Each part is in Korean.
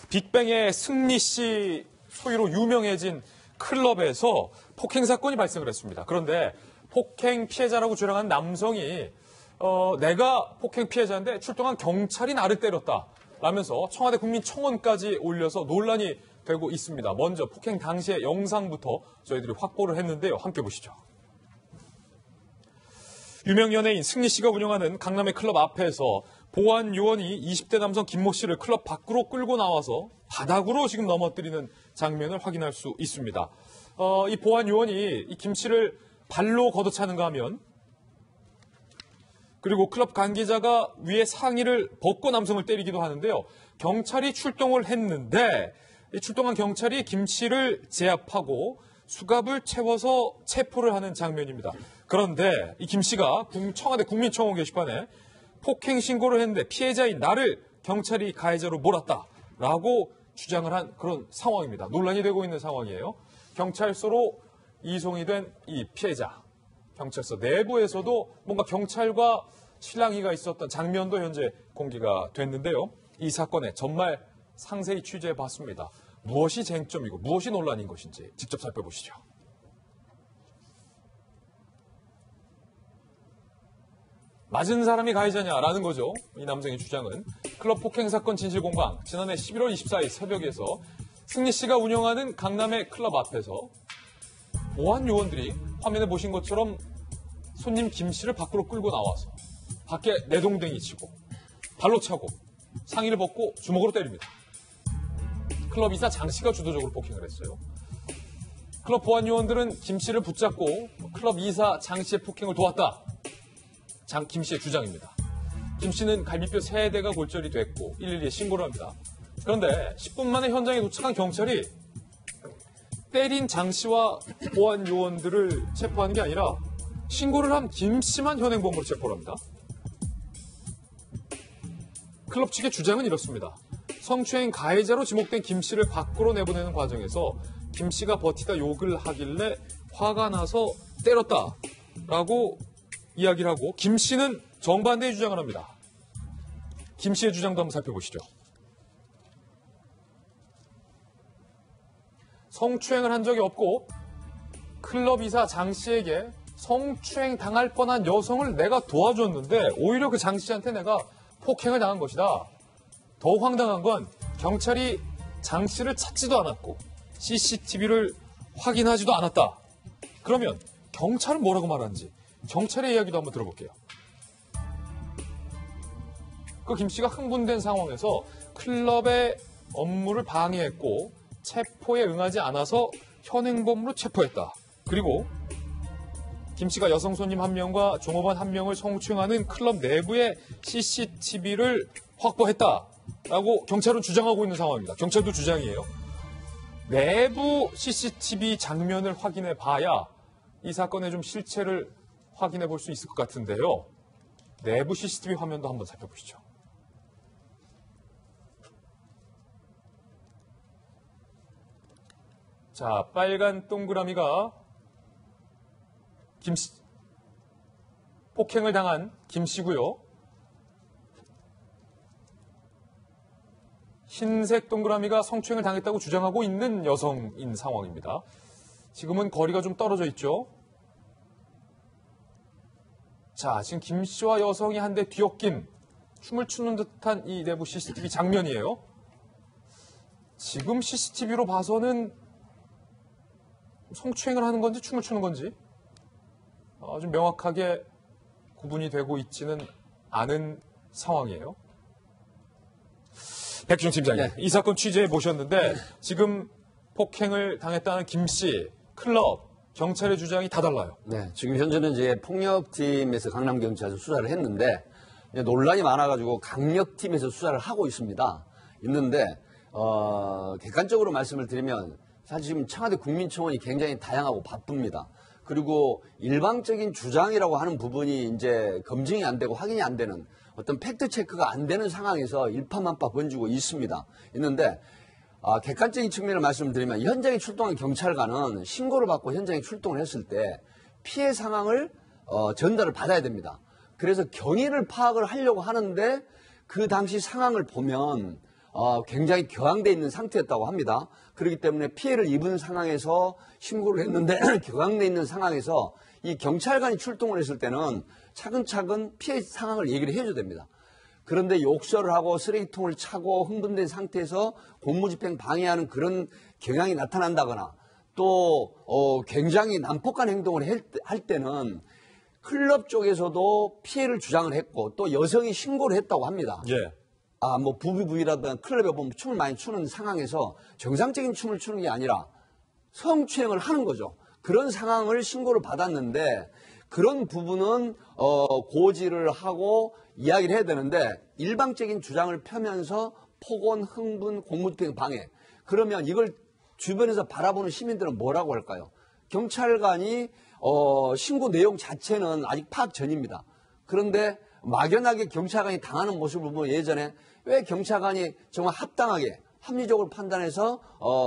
빅뱅의 승리 씨 소유로 유명해진 클럽에서 폭행 사건이 발생을 했습니다. 그런데 폭행 피해자라고 주장한 남성이 내가 폭행 피해자인데 출동한 경찰이 나를 때렸다 라면서 청와대 국민청원까지 올려서 논란이 되고 있습니다. 먼저 폭행 당시의 영상부터 저희들이 확보를 했는데요. 함께 보시죠. 유명 연예인 승리 씨가 운영하는 강남의 클럽 앞에서 보안 요원이 20대 남성 김모 씨를 클럽 밖으로 끌고 나와서 바닥으로 지금 넘어뜨리는 장면을 확인할 수 있습니다. 이 보안 요원이 이 김 씨를 발로 걷어차는가 하면 그리고 클럽 관계자가 위에 상의를 벗고 남성을 때리기도 하는데요. 경찰이 출동을 했는데 이 출동한 경찰이 김 씨를 제압하고 수갑을 채워서 체포를 하는 장면입니다. 그런데 이 김 씨가 청와대 국민청원 게시판에 폭행 신고를 했는데 피해자인 나를 경찰이 가해자로 몰았다라고 주장을 한 그런 상황입니다. 논란이 되고 있는 상황이에요. 경찰서로 이송이 된 이 피해자. 경찰서 내부에서도 뭔가 경찰과 실랑이가 있었던 장면도 현재 공개가 됐는데요. 이 사건의 전말 상세히 취재해봤습니다. 무엇이 쟁점이고 무엇이 논란인 것인지 직접 살펴보시죠. 맞은 사람이 가해자냐라는 거죠. 이 남성의 주장은. 클럽 폭행 사건 진실 공방. 지난해 11월 24일 새벽에서 승리 씨가 운영하는 강남의 클럽 앞에서 보안 요원들이 화면에 보신 것처럼 손님 김 씨를 밖으로 끌고 나와서 밖에 내동댕이 치고 발로 차고 상의를 벗고 주먹으로 때립니다. 클럽 이사 장 씨가 주도적으로 폭행을 했어요. 클럽 보안 요원들은 김 씨를 붙잡고 클럽 이사 장 씨의 폭행을 도왔다. 김 씨의 주장입니다. 김 씨는 갈비뼈 3대가 골절이 됐고 112에 신고를 합니다. 그런데 10분 만에 현장에 도착한 경찰이 때린 장 씨와 보안 요원들을 체포한 게 아니라 신고를 한 김 씨만 현행범으로 체포를 합니다. 클럽 측의 주장은 이렇습니다. 성추행 가해자로 지목된 김 씨를 밖으로 내보내는 과정에서 김 씨가 버티다 욕을 하길래 화가 나서 때렸다라고 이야기를 하고 김 씨는 정반대의 주장을 합니다. 김 씨의 주장도 한번 살펴보시죠. 성추행을 한 적이 없고 클럽 이사 장 씨에게 성추행 당할 뻔한 여성을 내가 도와줬는데 오히려 그 장 씨한테 내가 폭행을 당한 것이다. 더 황당한 건 경찰이 장 씨를 찾지도 않았고 CCTV를 확인하지도 않았다. 그러면 경찰은 뭐라고 말하는지 경찰의 이야기도 한번 들어볼게요. 그 김 씨가 흥분된 상황에서 클럽의 업무를 방해했고 체포에 응하지 않아서 현행범으로 체포했다. 그리고 김 씨가 여성 손님 1명과 종업원 1명을 성추행하는 클럽 내부의 CCTV를 확보했다라고 경찰은 주장하고 있는 상황입니다. 경찰도 주장이에요. 내부 CCTV 장면을 확인해 봐야 이 사건의 좀 실체를 확인해 볼 수 있을 것 같은데요. 내부 CCTV 화면도 한번 살펴보시죠. 자, 빨간 동그라미가 폭행을 당한 김 씨고요. 흰색 동그라미가 성추행을 당했다고 주장하고 있는 여성인 상황입니다. 지금은 거리가 좀 떨어져 있죠. 자, 지금 김 씨와 여성이 한데 뒤엉킨 춤을 추는 듯한 이 내부 CCTV 장면이에요. 지금 CCTV로 봐서는 성추행을 하는 건지 춤을 추는 건지 좀 명확하게 구분이 되고 있지는 않은 상황이에요. 백준 팀장님, 네. 이 사건 취재해 보셨는데 지금 폭행을 당했다는 김 씨, 클럽, 경찰의 주장이 다 달라요. 네, 지금 현재는 이제 폭력팀에서 강남경찰서 수사를 했는데 논란이 많아가지고 강력팀에서 수사를 하고 있는데 객관적으로 말씀을 드리면 사실 지금 청와대 국민청원이 굉장히 다양하고 바쁩니다. 그리고 일방적인 주장이라고 하는 부분이 이제 검증이 안 되고 확인이 안 되는 어떤 팩트 체크가 안 되는 상황에서 일파만파 번지고 있는데 객관적인 측면을 말씀드리면 현장에 출동한 경찰관은 신고를 받고 현장에 출동을 했을 때 피해 상황을 전달을 받아야 됩니다. 그래서 경위를 파악을 하려고 하는데 그 당시 상황을 보면 굉장히 격앙돼 있는 상태였다고 합니다. 그렇기 때문에 피해를 입은 상황에서 신고를 했는데 격앙돼 있는 상황에서 이 경찰관이 출동을 했을 때는 차근차근 피해 상황을 얘기를 해줘야 됩니다. 그런데 욕설을 하고 쓰레기통을 차고 흥분된 상태에서 공무집행 방해하는 그런 경향이 나타난다거나 또 굉장히 난폭한 행동을 할 때는 클럽 쪽에서도 피해를 주장을 했고 또 여성이 신고를 했다고 합니다. 예. 뭐 부비부비라든가 클럽에 보면 춤을 많이 추는 상황에서 정상적인 춤을 추는 게 아니라 성추행을 하는 거죠. 그런 상황을 신고를 받았는데 그런 부분은 고지를 하고 이야기를 해야 되는데 일방적인 주장을 펴면서 폭언, 흥분, 공무집행 방해. 그러면 이걸 주변에서 바라보는 시민들은 뭐라고 할까요? 경찰관이 신고 내용 자체는 아직 파악 전입니다. 그런데 막연하게 경찰관이 당하는 모습을 보면 예전에 왜 경찰관이 정말 합당하게 합리적으로 판단해서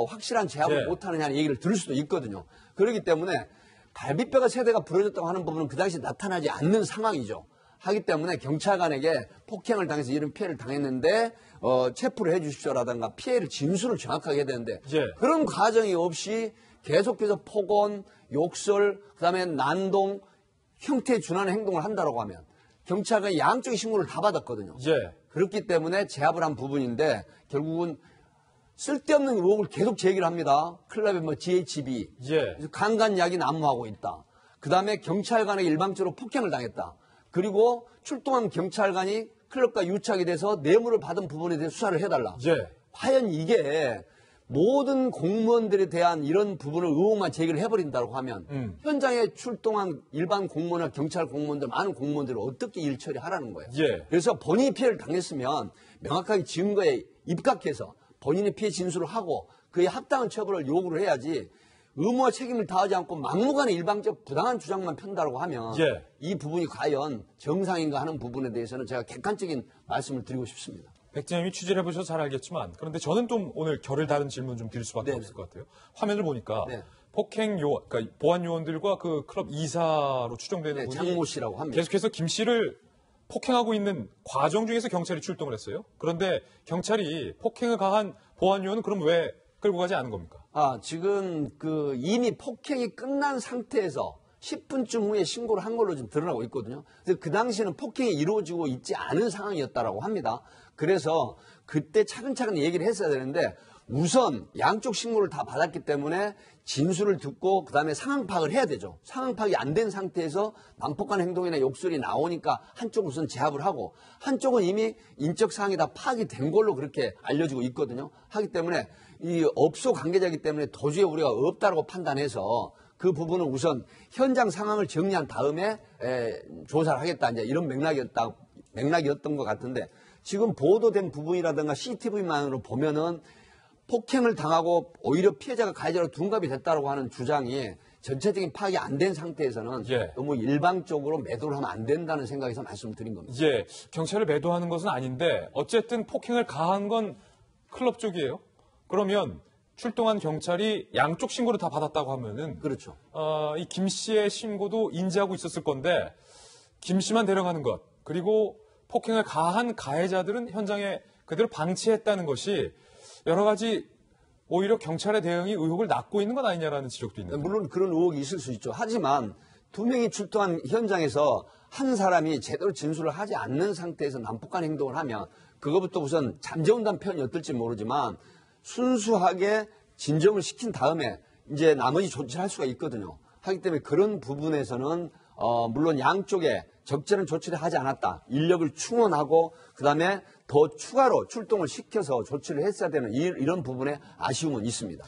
확실한 제압을 네. 못하느냐는 얘기를 들을 수도 있거든요. 그렇기 때문에 갈비뼈가 세대가 부러졌다고 하는 부분은 그 당시 나타나지 않는 상황이죠. 하기 때문에 경찰관에게 폭행을 당해서 이런 피해를 당했는데 체포를 해 주십시오라든가 피해를 진술을 정확하게 해야 되는데 예. 그런 과정이 없이 계속해서 폭언, 욕설, 그다음에 난동 형태에 준하는 행동을 한다고 하면 경찰관이 양쪽의 신고를 다 받았거든요. 예. 그렇기 때문에 제압을 한 부분인데 결국은 쓸데없는 의혹을 계속 제기를 합니다. 클럽에 뭐 GHB, 예. 강간약이 난무하고 있다. 그다음에 경찰관에게 일방적으로 폭행을 당했다. 그리고 출동한 경찰관이 클럽과 유착이 돼서 뇌물을 받은 부분에 대해 수사를 해달라. 예. 과연 이게 모든 공무원들에 대한 이런 부분을 의혹만 제기를 해버린다고 하면 현장에 출동한 일반 공무원이나 경찰 공무원들, 많은 공무원들을 어떻게 일 처리하라는 거예요. 예. 그래서 본인이 피해를 당했으면 명확하게 증거에 입각해서 본인의 피해 진술을 하고 그에 합당한 처벌을 요구를 해야지 의무와 책임을 다하지 않고 막무가내 일방적 부당한 주장만 편다고 하면 예. 이 부분이 과연 정상인가 하는 부분에 대해서는 제가 객관적인 말씀을 드리고 싶습니다. 백진영이 취재를 해보셔서 잘 알겠지만 그런데 저는 좀 오늘 결을 다른 질문 좀 드릴 수밖에 네네. 없을 것 같아요. 화면을 보니까 네. 폭행 요원, 그러니까 보안 요원들과 그 클럽 이사로 추정되는 네, 분이 장모 씨라고 합니다. 계속해서 김 씨를 폭행하고 있는 과정 중에서 경찰이 출동을 했어요. 그런데 경찰이 폭행을 가한 보안 요원은 그럼 왜 끌고 가지 않은 겁니까? 지금 이미 폭행이 끝난 상태에서 10분쯤 후에 신고를 한 걸로 좀 드러나고 있거든요. 그래서 그 당시에는 폭행이 이루어지고 있지 않은 상황이었다라고 합니다. 그래서 그때 차근차근 얘기를 했어야 되는데 우선 양쪽 신고를 다 받았기 때문에 진술을 듣고 그다음에 상황 파악을 해야 되죠. 상황 파악이 안 된 상태에서 난폭한 행동이나 욕설이 나오니까 한쪽은 우선 제압을 하고 한쪽은 이미 인적 사항이 다 파악이 된 걸로 그렇게 알려지고 있거든요. 하기 때문에 이 업소 관계자이기 때문에 도저히 우리가 없다라고 판단해서 그 부분은 우선 현장 상황을 정리한 다음에 조사를 하겠다 이제 이런 맥락이었던 것 같은데 지금 보도된 부분이라든가 CCTV만으로 보면은 폭행을 당하고 오히려 피해자가 가해자로 둔갑이 됐다고 하는 주장이 전체적인 파악이 안 된 상태에서는 예. 너무 일방적으로 매도를 하면 안 된다는 생각에서 말씀을 드린 겁니다. 예, 경찰을 매도하는 것은 아닌데 어쨌든 폭행을 가한 건 클럽 쪽이에요. 그러면 출동한 경찰이 양쪽 신고를 다 받았다고 하면은 그렇죠. 이 김 씨의 신고도 인지하고 있었을 건데 김 씨만 데려가는 것 그리고 폭행을 가한 가해자들은 현장에 그대로 방치했다는 것이 여러 가지 오히려 경찰의 대응이 의혹을 낳고 있는 건 아니냐라는 지적도 있는데. 물론 그런 의혹이 있을 수 있죠. 하지만 두 명이 출동한 현장에서 한 사람이 제대로 진술을 하지 않는 상태에서 난폭한 행동을 하면 그것부터 우선 잠재운다는 표현이 어떨지 모르지만 순수하게 진정을 시킨 다음에 이제 나머지 조치를 할 수가 있거든요. 하기 때문에 그런 부분에서는 물론 양쪽에 적절한 조치를 하지 않았다. 인력을 충원하고 그다음에 더 추가로 출동을 시켜서 조치를 했어야 되는 이런 부분에 아쉬움은 있습니다.